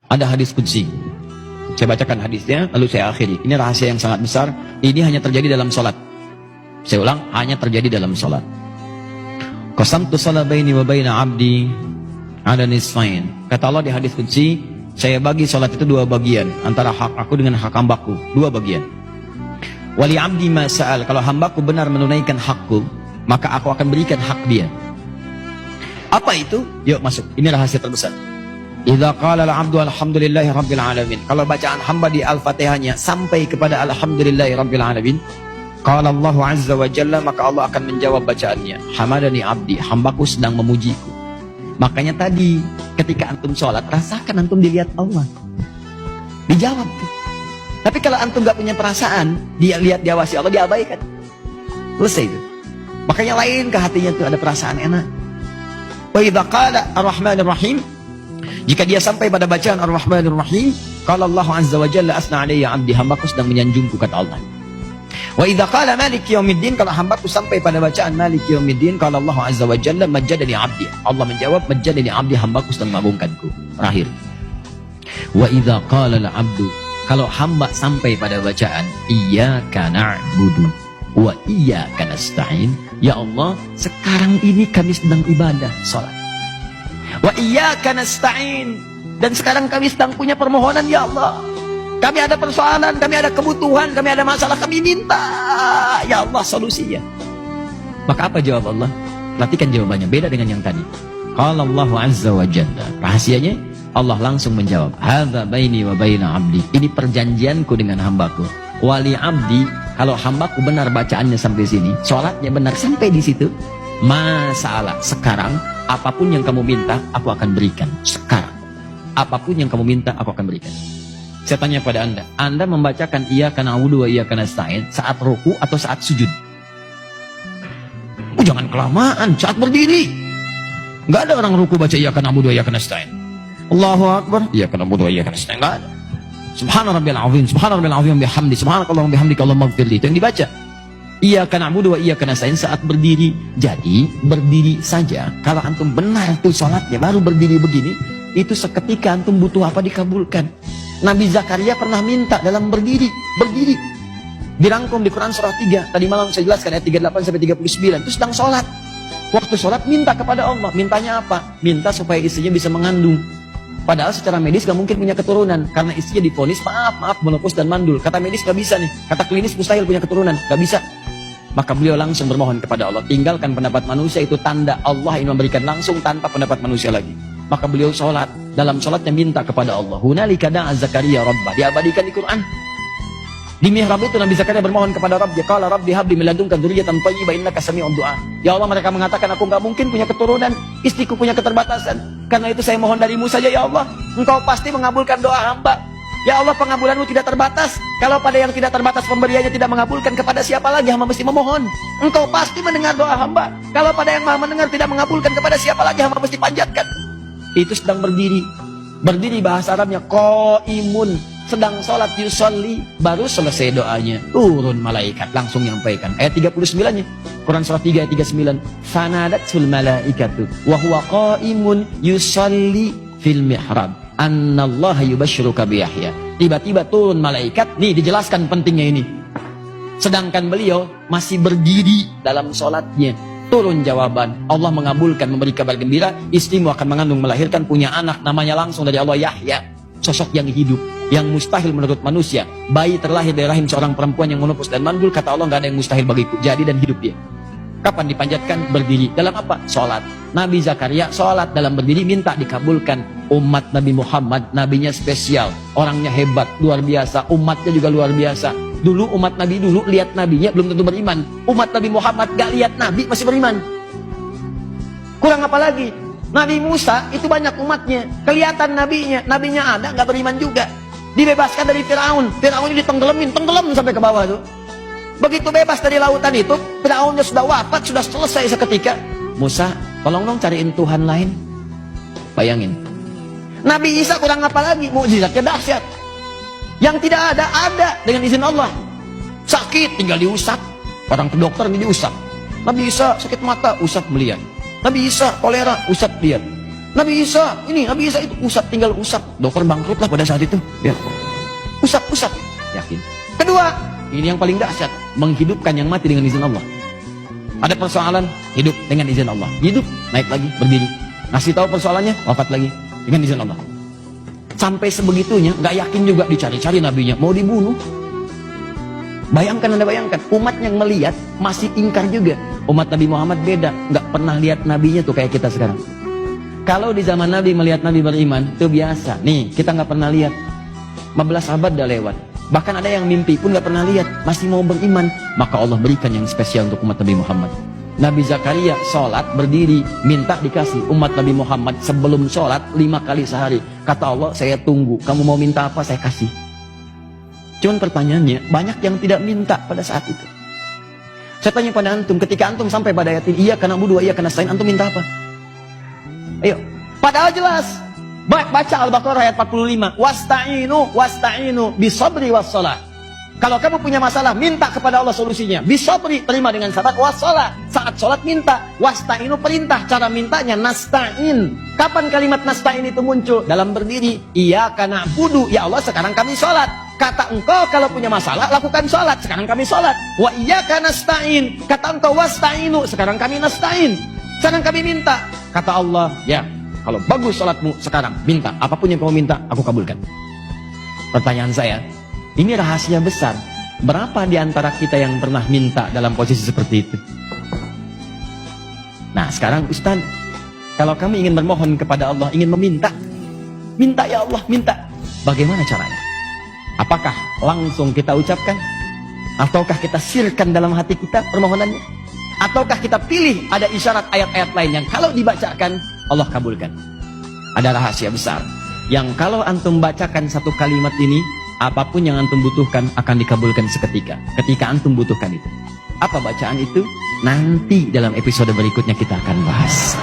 Ada hadis qudsi. Saya bacakan hadisnya, lalu saya akhiri. Ini rahasia yang sangat besar. Ini hanya terjadi dalam sholat. Saya ulang, hanya terjadi dalam sholat. Qasamtu shalah baini wa baina abdi ala nisfain. Kata Allah di hadis qudsi, saya bagi sholat itu dua bagian, antara hak aku dengan hak hambaku, dua bagian. Wali abdi ma sa'al, kalau hambaku benar menunaikan hakku, maka aku akan berikan hak dia. Apa itu? Yuk masuk, ini rahasia terbesar. Idza qala al-'abdu alhamdulillahi rabbil alamin. Kalau bacaan hamba di Al-Fatihahnya sampai kepada alhamdulillahi rabbil alamin, qala Allah azza wa jalla, maka Allah akan menjawab bacaannya, hamadani abdi, hambaku sedang memujiku. Makanya tadi ketika antum sholat, rasakan antum dilihat Allah, dijawab tuh. Tapi kalau antum gak punya perasaan, dia lihat diawasi Allah, diabaikan, selesai itu. Makanya lain ke hatinya tuh ada perasaan enak. Wa idza qala ar-rahmanir rahim, jika dia sampai pada bacaan ar-rahmanir rahim, qala Allah azza wa jalla asna alayya abdi, hambaku sedang menyanjungku, kata Allah. Wa idza qala maliki yaumiddin, kalau hambaku sampai pada bacaan maliki yaumiddin, qala Allah azza wa jalla majjadani abdi, Allah menjawab majjadani abdi, hambaku sedang mengagungkanku. Terakhir. Wa idza qala al-abdu, kalau hamba sampai pada bacaan iyyaka na'budu wa iyyaka nasta'in, ya Allah sekarang ini kami sedang ibadah salat, wa iyyaka nasta'in, dan sekarang kami sedang punya permohonan, ya Allah, kami ada persoalan, kami ada kebutuhan, kami ada masalah, kami minta, ya Allah solusinya. Maka apa jawab Allah? Perhatikan jawabannya, beda dengan yang tadi. Qala Allah azza wa jalla, rahasianya Allah langsung menjawab, hadza baini wa baina abdi, ini perjanjianku dengan hambaku. Wali abdi, kalau hambaku benar bacaannya sampai sini, sholatnya benar sampai di situ, masalah sekarang apapun yang kamu minta aku akan berikan. Sekarang apapun yang kamu minta aku akan berikan. Saya tanya pada Anda membacakan iyyaka na'budu wa iyyaka nasta'in saat ruku atau saat sujud? Jangan kelamaan, saat berdiri. Enggak ada orang ruku baca iyyaka na'budu wa iyyaka nasta'in. Allahu akbar, iyyaka na'budu wa iyyaka nasta'in. Enggak ada. Subhana rabbiyal azim, subhana rabbiyal azim bihamdi, subhanakallahumma bihamdika Allahumma ighfirli. Itu yang dibaca. Iyyaka na'budu wa iyyaka nasta'in saat berdiri. Jadi berdiri saja, kalau antum benar tuh salatnya baru berdiri begini, itu seketika antum butuh apa dikabulkan. Nabi Zakaria pernah minta dalam berdiri, dirangkum di Quran surah 3. Tadi malam saya jelaskan ayat 38 sampai 39. Itu sedang sholat. Waktu sholat minta kepada Allah. Mintanya apa? Minta supaya istrinya bisa mengandung. Padahal secara medis gak mungkin punya keturunan, karena istrinya divonis maaf menopause dan mandul. Kata medis gak bisa nih, kata klinis mustahil punya keturunan, gak bisa. Maka beliau langsung bermohon kepada Allah, tinggalkan pendapat manusia, itu tanda Allah ingin memberikan langsung tanpa pendapat manusia lagi. Maka beliau sholat, dalam sholatnya minta kepada Allah. Hunalika da'a Zakaria rabbah, diabadikan di Quran. Di mihrab itu Nabi Zakaria bermohon kepada Rabb, qala rabbi habli min ladunka dzurriyyatan thayyibah innaka sami'ud du'a. Ya Allah, mereka mengatakan aku enggak mungkin punya keturunan, istriku punya keterbatasan. Karena itu saya mohon darimu saja ya Allah. Engkau pasti mengabulkan doa hamba. Ya Allah, pengabulanmu tidak terbatas. Kalau pada yang tidak terbatas pemberiannya tidak mengabulkan, kepada siapa lagi hamba mesti memohon? Engkau pasti mendengar doa hamba. Kalau pada yang Maha mendengar tidak mengabulkan, kepada siapa lagi hamba mesti panjatkan? Itu sedang berdiri. Berdiri bahasa Arabnya qaimun. Sedang sholat yusolli, baru selesai doanya, turun malaikat langsung nyampaikan ayat 39-nya Quran surah 3 ayat 39, fanadatul malaikatu wa huwa qaimun yusolli fil mihrab annallaha yubashshiruka bi Yahya. Tiba-tiba turun malaikat, nih dijelaskan pentingnya ini, sedangkan beliau masih berdiri dalam sholatnya. Turun jawaban, Allah mengabulkan, memberi kabar gembira, istrimu akan mengandung, melahirkan, punya anak, namanya langsung dari Allah Yahya. Sosok yang hidup, yang mustahil menurut manusia. Bayi terlahir dari rahim seorang perempuan yang menopause dan mandul, kata Allah gak ada yang mustahil bagiku, jadi dan hidup dia. Kapan dipanjatkan? Berdiri. Dalam apa? Sholat. Nabi Zakaria sholat dalam berdiri, minta dikabulkan. Umat Nabi Muhammad, nabinya spesial, orangnya hebat, luar biasa, umatnya juga luar biasa. Dulu umat Nabi dulu lihat nabinya belum tentu beriman. Umat Nabi Muhammad gak lihat nabi masih beriman. Kurang apa lagi? Nabi Musa itu banyak umatnya, kelihatan nabinya ada, nggak beriman juga. Dibebaskan dari Firaun, Firaun ini tenggelam sampai ke bawah tuh. Begitu bebas dari lautan itu, Firaunnya sudah wafat, sudah selesai seketika. Musa, tolong dong cariin Tuhan lain. Bayangin. Nabi Isa kurang apa lagi? Mukjizatnya dahsyat. Yang tidak ada dengan izin Allah. Sakit tinggal diusap, orang ke dokter ini diusap. Nabi Isa sakit mata, usap melihat. Nabi Isa kolera, usap lihat. Nabi Isa, Nabi Isa itu tinggal usap. Dokter bangkrut lah pada saat itu. Ya. Usap, yakin. Kedua, ini yang paling dahsyat, menghidupkan yang mati dengan izin Allah. Ada persoalan, hidup dengan izin Allah. Hidup, naik lagi, berdiri. Ngasih tahu persoalannya, wafat lagi dengan izin Allah. Sampai sebegitunya, nggak yakin juga, dicari-cari nabinya, mau dibunuh. Bayangkan, Anda bayangkan, umat yang melihat masih ingkar juga. Umat Nabi Muhammad beda, nggak pernah lihat nabinya tuh kayak kita sekarang. Kalau di zaman Nabi melihat Nabi beriman, itu biasa. Nih, kita nggak pernah lihat. 15 abad udah lewat. Bahkan ada yang mimpi pun nggak pernah lihat, masih mau beriman. Maka Allah berikan yang spesial untuk umat Nabi Muhammad. Nabi Zakaria sholat, berdiri, minta dikasih. Umat Nabi Muhammad sebelum sholat 5 kali sehari. Kata Allah, saya tunggu. Kamu mau minta apa, saya kasih. Cuman pertanyaannya, banyak yang tidak minta pada saat itu. Saya tanya pada antum, ketika antum sampai pada ayat ini, iyyaka na'budu wa iyyaka nasta'in, antum minta apa? Ayo, padahal jelas. Baca Al-Baqarah ayat 45. Wasta'inu bisabri wassalah. Kalau kamu punya masalah, minta kepada Allah solusinya. Bisabri, terima dengan sabar. Wassalah, saat sholat minta. Wasta'inu, perintah. Cara mintanya nasta'in. Kapan kalimat nasta'in itu muncul? Dalam berdiri. Iyyaka na'budu, ya Allah sekarang kami sholat. Kata engkau kalau punya masalah, lakukan sholat. Sekarang kami sholat. Wa iyyaka nasta'in. Kata engkau wasta'inu, sekarang kami nasta'in. Sekarang kami minta. Kata Allah, ya, kalau bagus sholatmu sekarang, minta. Apapun yang kamu minta, aku kabulkan. Pertanyaan saya, ini rahasia besar. Berapa di antara kita yang pernah minta dalam posisi seperti itu? Nah, sekarang Ustaz, kalau kami ingin bermohon kepada Allah, ingin meminta, minta ya Allah, minta. Bagaimana caranya? Apakah langsung kita ucapkan? Ataukah kita sirkan dalam hati kita permohonannya? Ataukah kita pilih ada isyarat ayat-ayat lain yang kalau dibacakan, Allah kabulkan? Ada rahasia besar yang kalau antum bacakan satu kalimat ini, apapun yang antum butuhkan akan dikabulkan seketika. Ketika antum butuhkan itu. Apa bacaan itu? Nanti dalam episode berikutnya kita akan bahas.